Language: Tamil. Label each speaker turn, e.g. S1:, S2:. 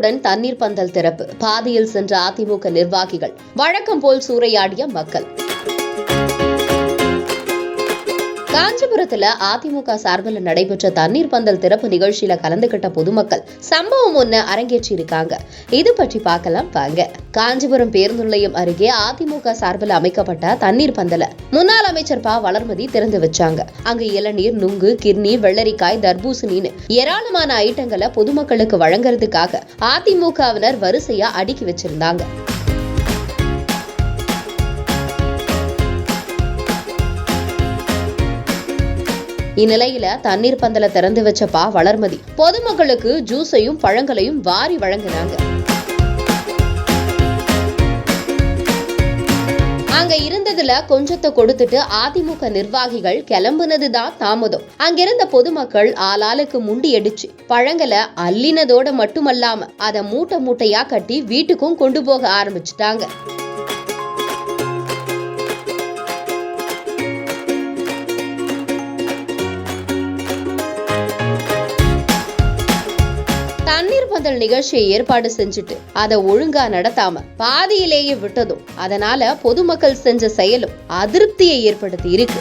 S1: கோஷங்களுடன் தண்ணீர் பந்தல் திறப்பு, பாதியில் சென்ற அதிமுக நிர்வாகிகள், வழக்கம் போல் சூறையாடிய மக்கள். காஞ்சிபுரத்துல அதிமுக சார்பில் நடைபெற்ற தண்ணீர் பந்தல் திறப்பு நிகழ்ச்சியில கலந்துகிட்ட பொதுமக்கள் சம்பவம் ஒண்ணு அரங்கேற்றி இருக்காங்க. இது பற்றி பார்க்கலாம் வாங்க. காஞ்சிபுரம் பேருந்து நிலையம் அருகே அதிமுக சார்பில் அமைக்கப்பட்ட தண்ணீர் பந்தல முன்னாள் அமைச்சர் ப. வளர்மதி திறந்து வச்சாங்க. அங்கு இளநீர், நுங்கு, கிர்னி, வெள்ளரிக்காய், தர்பூசணின்னு ஏராளமான ஐட்டங்களை பொதுமக்களுக்கு வழங்குறதுக்காக அதிமுகவினர் வரிசையா அடுக்கி வச்சிருந்தாங்க. இந்நிலையில தண்ணீர் பந்தல திறந்து வச்ச ப. வளர்மதி பொதுமக்களுக்கு ஜூஸையும் பழங்களையும் வாரி வழங்கினாங்க. அங்க இருந்ததுல கொஞ்சத்தை கொடுத்துட்டு அதிமுக நிர்வாகிகள் கிளம்புனதுதான் தாமதம். அங்கிருந்த பொதுமக்கள் ஆளாளுக்கு முண்டி அடிச்சு பழங்களை அள்ளினதோட மட்டுமல்லாம அதை மூட்டை மூட்டையா கட்டி வீட்டுக்கும் கொண்டு போக ஆரம்பிச்சுட்டாங்க. தண்ணீர் பந்தல் நிகழ்ச்சியை ஏற்பாடு செஞ்சுட்டு அதை ஒழுங்கா நடத்தாம பாதியிலேயே விட்டதும் அதனால பொதுமக்கள் செஞ்ச செயலும் அதிருப்தியை ஏற்படுத்தி இருக்கு.